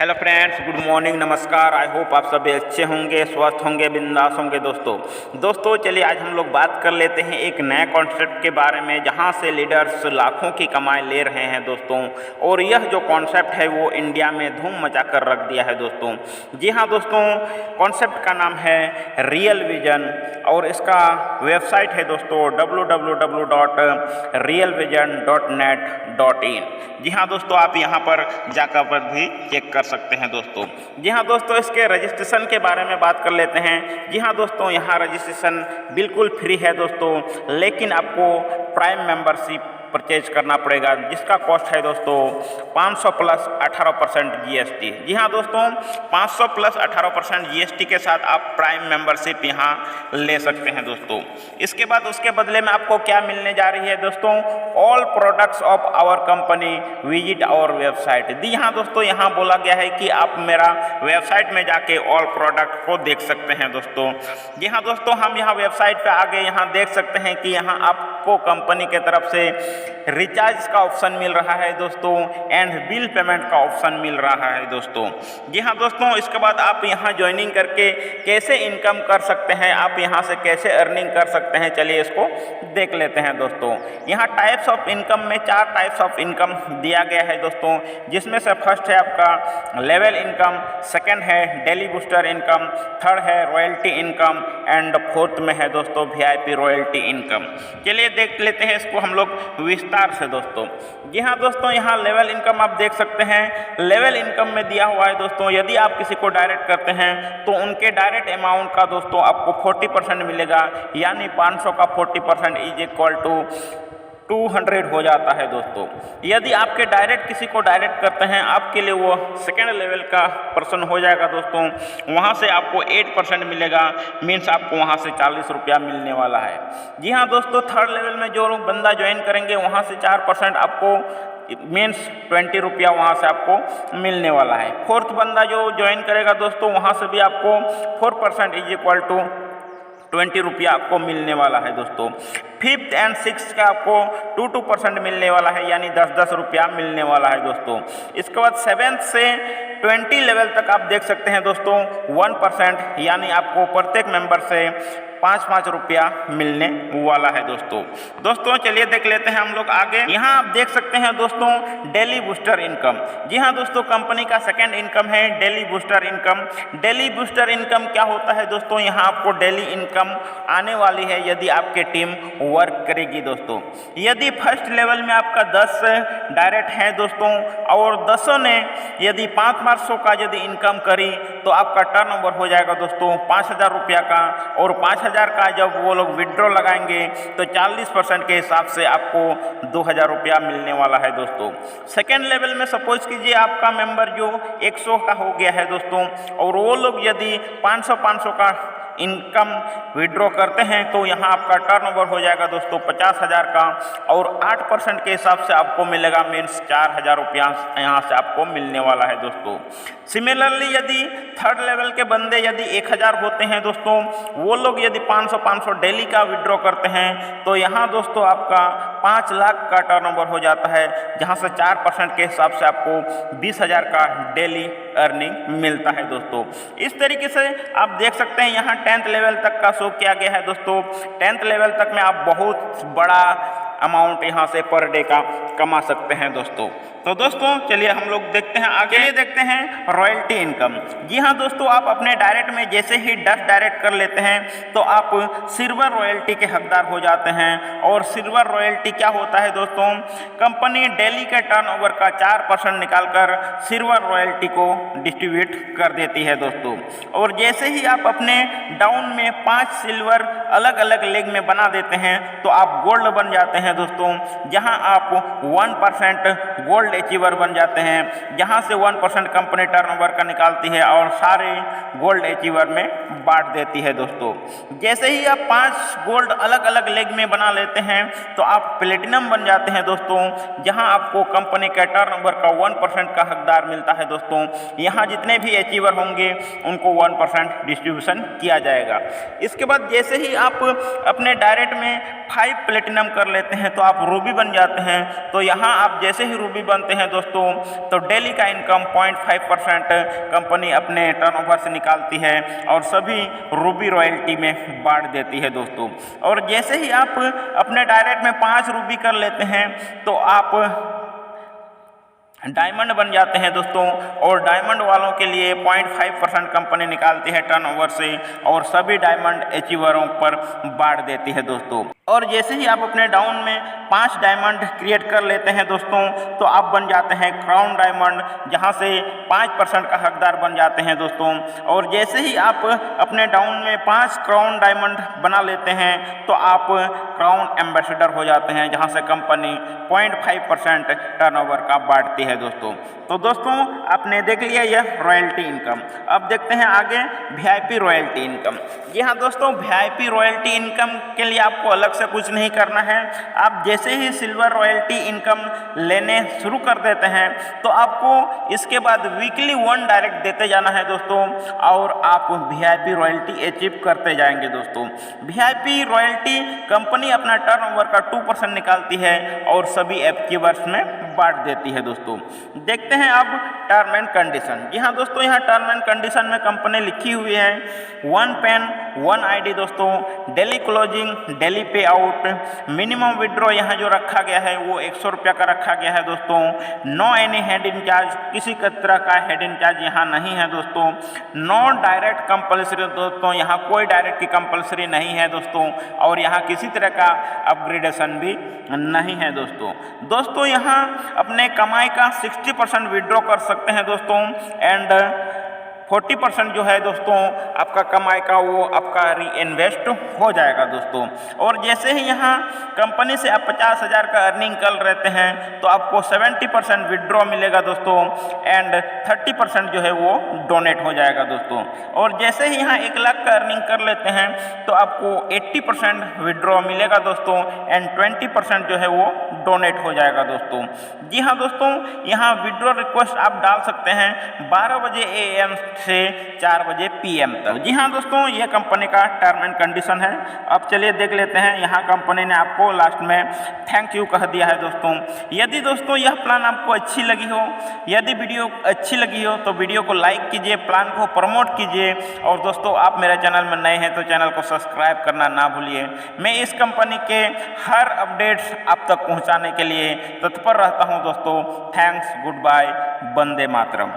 Hello friends, good morning, नमस्कार। I hope आप सभी अच्छे होंगे, स्वस्थ होंगे, बिंदास होंगे। दोस्तों चलिए आज हम लोग बात कर लेते हैं एक नए कॉन्सेप्ट के बारे में जहां से लीडर्स लाखों की कमाई ले रहे हैं दोस्तों। और यह जो कॉन्सेप्ट है वो इंडिया में धूम मचा कर रख दिया है दोस्तों। जी हाँ दोस्तों, कॉन्सेप्ट का नाम है रियल विजन और इसका वेबसाइट है दोस्तों www.realvision.net.in। जी हाँ दोस्तों, आप यहाँ पर जाकर भी चेक कर सकते हैं दोस्तों। जी हाँ दोस्तों, इसके रजिस्ट्रेशन के बारे में बात कर लेते हैं। जी हाँ दोस्तों, यहाँ रजिस्ट्रेशन बिल्कुल फ्री है दोस्तों, लेकिन आपको प्राइम मेंबरशिप परचेज करना पड़ेगा जिसका कॉस्ट है दोस्तों 500 प्लस 18% GST। जी हाँ दोस्तों, 500 प्लस 18% GST के साथ आप प्राइम मेंबरशिप यहाँ ले सकते हैं दोस्तों। इसके बाद उसके बदले में आपको क्या मिलने जा रही है दोस्तों? All products of our company visit our website. जी हाँ दोस्तों, यहाँ बोला गया है कि आप मेरा वेबसाइट में जाके ऑल प्रोडक्ट को देख सकते हैं दोस्तों। जी हाँ दोस्तों, हम यहाँ वेबसाइट पे आगे यहाँ देख सकते हैं कि यहाँ आपको कंपनी के तरफ से रिचार्ज का ऑप्शन मिल रहा है दोस्तों एंड बिल पेमेंट का ऑप्शन मिल रहा है दोस्तों। जी हाँ दोस्तों, इसके बाद आप यहाँ ज्वाइनिंग करके कैसे इनकम कर सकते हैं, आप यहाँ से कैसे अर्निंग कर सकते हैं, चलिए इसको देख लेते हैं दोस्तों। यहाँ टाइप्स ऑफ इनकम में 4 टाइप्स ऑफ इनकम दिया गया है दोस्तों, जिसमें से फर्स्ट है आपका लेवल इनकम, सेकेंड है डेली बूस्टर इनकम, थर्ड है रॉयल्टी इनकम एंड फोर्थ में है दोस्तों VIP रॉयल्टी इनकम। चलिए देख लेते हैं इसको हम लोग विस्तार से दोस्तों। जी हाँ दोस्तों, यहाँ लेवल इनकम आप देख सकते हैं। लेवल इनकम में दिया हुआ है दोस्तों, यदि आप किसी को डायरेक्ट करते हैं तो उनके डायरेक्ट अमाउंट का दोस्तों आपको 40% मिलेगा, यानी 500 का 40% इज इक्वल टू 200 हो जाता है दोस्तों। यदि आपके डायरेक्ट किसी को डायरेक्ट करते हैं, आपके लिए वो सेकेंड लेवल का पर्सन हो जाएगा दोस्तों। वहाँ से आपको 8% मिलेगा, मीन्स आपको वहाँ से 40 रुपया मिलने वाला है। जी हाँ दोस्तों, थर्ड लेवल में जो लोग बंदा ज्वाइन करेंगे वहाँ से 4% आपको मीन्स 20 रुपया वहाँ से आपको मिलने वाला है। फोर्थ बंदा जो ज्वाइन करेगा दोस्तों, वहाँ से भी आपको 4% इज इक्वल टू 20 रुपया आपको मिलने वाला है दोस्तों। फिफ्थ एंड सिक्स का आपको 2% मिलने वाला है, यानी 10 रुपया मिलने वाला है दोस्तों। इसके बाद 7th से 20 लेवल तक आप देख सकते हैं दोस्तों 1%, यानी आपको प्रत्येक मेंबर से 5 रुपया मिलने वाला है दोस्तों। चलिए देख लेते हैं हम लोग आगे। यहाँ आप देख सकते हैं दोस्तों डेली बूस्टर इनकम। जी हाँ दोस्तों, कंपनी का सेकंड इनकम है daily booster income. Daily booster income क्या होता है दोस्तों? यहाँ आपको डेली इनकम आने वाली है यदि आपकी टीम वर्क करेगी दोस्तों। यदि फर्स्ट लेवल में आपका 10 डायरेक्ट है दोस्तों और 10 ने यदि 500 का यदि इनकम करी तो आपका टर्नओवर हो जाएगा दोस्तों 5000 रुपया का, और 5000 का जब वो लोग विड्रॉ लगाएंगे तो 40% के हिसाब से आपको 2000 रुपया मिलने वाला है दोस्तों। सेकेंड लेवल में सपोज कीजिए आपका मेंबर जो 100 का हो गया है दोस्तों, और वो लोग यदि 500 का इनकम विड्रॉ करते हैं तो यहाँ आपका टर्नओवर हो जाएगा दोस्तों 50,000 का, और 8% के हिसाब से आपको मिलेगा, मीन्स 4000 रुपया यहाँ से आपको मिलने वाला है दोस्तों। सिमिलरली यदि थर्ड लेवल के बंदे यदि 1000 होते हैं दोस्तों, वो लोग यदि 500 डेली का विड्रॉ करते हैं तो यहाँ दोस्तों आपका 5 लाख का टर्नओवर हो जाता है, जहाँ से 4% के हिसाब से आपको 20,000 का डेली अर्निंग मिलता है दोस्तों। इस तरीके से आप देख सकते हैं यहाँ 10th लेवल तक का शो किया गया है दोस्तों। 10th लेवल तक में आप बहुत बड़ा अमाउंट यहाँ से पर डे का कमा सकते हैं दोस्तों। तो दोस्तों चलिए हम लोग देखते हैं आगे, देखते हैं रॉयल्टी इनकम। जी हाँ दोस्तों, आप अपने डायरेक्ट में जैसे ही 10 डायरेक्ट कर लेते हैं तो आप सिल्वर रॉयल्टी के हकदार हो जाते हैं। और सिल्वर रॉयल्टी क्या होता है दोस्तों? कंपनी डेली के टर्नओवर का 4% निकालकर सिल्वर रॉयल्टी को डिस्ट्रीब्यूट कर देती है दोस्तों। और जैसे ही आप अपने डाउन में 5 सिल्वर अलग अलग लेग में बना देते हैं तो आप गोल्ड बन जाते हैं दोस्तों, जहां आप 1% गोल्ड अचीवर बन जाते हैं, जहां से 1% कंपनी टर्नओवर का निकालती है और सारे गोल्ड अचीवर में बांट देती है दोस्तों। जैसे ही आप 5 गोल्ड अलग अलग लेग में बना लेते हैं तो आप प्लेटिनम बन जाते हैं दोस्तों, जहां आपको कंपनी के टर्नओवर का 1% का हकदार मिलता है दोस्तों। यहाँ जितने भी अचीवर होंगे उनको 1% डिस्ट्रीब्यूशन किया जाएगा। इसके बाद जैसे ही आप अपने डायरेक्ट में 5 प्लेटिनम कर लेते हैं तो आप रूबी बन जाते हैं। तो यहाँ आप जैसे ही रूबी बनते हैं दोस्तों तो डेली का इनकम 0.5% कंपनी अपने टर्नओवर से निकालती है और सभी रूबी रॉयल्टी में बांट देती है दोस्तों। और जैसे ही आप अपने डायरेक्ट में 5 रूबी कर लेते हैं तो आप डायमंड बन जाते हैं दोस्तों। और डायमंड वालों के लिए 0.5% कंपनी निकालती है टर्नओवर से और सभी डायमंड अचीवरों पर बांट देती है दोस्तों। और जैसे ही आप अपने डाउन में 5 डायमंड क्रिएट कर लेते हैं दोस्तों तो आप बन जाते हैं क्राउन डायमंड, जहां से 5% का हकदार बन जाते हैं दोस्तों। और जैसे ही आप अपने डाउन में 5 क्राउन डायमंड बना लेते हैं तो आप क्राउन एम्बेसडर हो जाते हैं, जहां से कंपनी 0.5% टर्नओवर का बांटती है दोस्तों। तो दोस्तों आपने देख लिया यह रॉयल्टी इनकम। अब देखते हैं आगे वीआईपी रॉयल्टी इनकम। जी हाँ दोस्तों, वीआईपी रॉयल्टी इनकम के लिए आपको अलग से कुछ नहीं करना है। आप जैसे ही सिल्वर रॉयल्टी इनकम लेने शुरू कर देते हैं तो आपको इसके बाद वीकली 1 डायरेक्ट देते जाना है दोस्तों और आप वीआईपी रॉयल्टी अचीव करते जाएंगे दोस्तों। वीआईपी रॉयल्टी कंपनी अपना टर्नओवर का 2% निकालती है और सभी अचीवर्स में बांट देती है दोस्तों। देखते हैं अब टर्म एंड कंडीशन। जी हाँ दोस्तों, यहाँ टर्म एंड कंडीशन में कंपनी लिखी हुई है 1 पेन 1 आईडी दोस्तों, डेली क्लोजिंग, डेली पे आउट, मिनिमम विड्रॉ यहाँ जो रखा गया है वो 100 रुपया का रखा गया है दोस्तों। No any head in charge, किसी तरह का हेड इन चार्ज यहाँ नहीं है दोस्तों। नो डायरेक्ट कंपल्सरी दोस्तों, यहाँ कोई डायरेक्ट की कंपल्सरी नहीं है दोस्तों। और यहाँ किसी तरह का अपग्रेडेशन भी नहीं है दोस्तों। दोस्तों यहाँ अपने कमाई का 60% विड्रॉ कर सकते हैं दोस्तों एंड 40% जो है दोस्तों आपका कमाई का वो आपका री इन्वेस्ट हो जाएगा दोस्तों। और जैसे ही यहाँ कंपनी से आप 50,000 का अर्निंग कर रहते हैं तो आपको 70% विड्रॉ मिलेगा दोस्तों एंड 30% जो है वो डोनेट हो जाएगा दोस्तों। और जैसे ही यहाँ 1 लाख का अर्निंग कर लेते हैं तो आपको 80% विड्रॉ मिलेगा दोस्तों एंड 20% जो है वो डोनेट हो जाएगा दोस्तों। जी हाँ दोस्तों, यहाँ विड्रॉ रिक्वेस्ट आप डाल सकते हैं 12 बजे AM से 4 बजे PM तक। जी हाँ दोस्तों, ये कंपनी का टर्म एंड कंडीशन है। अब चलिए देख लेते हैं, यहाँ कंपनी ने आपको लास्ट में थैंक यू कह दिया है दोस्तों। यदि दोस्तों यह प्लान आपको अच्छी लगी हो, यदि वीडियो अच्छी लगी हो तो वीडियो को लाइक कीजिए, प्लान को प्रमोट कीजिए। और दोस्तों आप मेरे चैनल में नए हैं तो चैनल को सब्सक्राइब करना ना भूलिए। मैं इस कंपनी के हर अपडेट्स आप तक पहुँचाने के लिए तत्पर रहता हूँ दोस्तों। Thanks, good bye, Vande Mataram.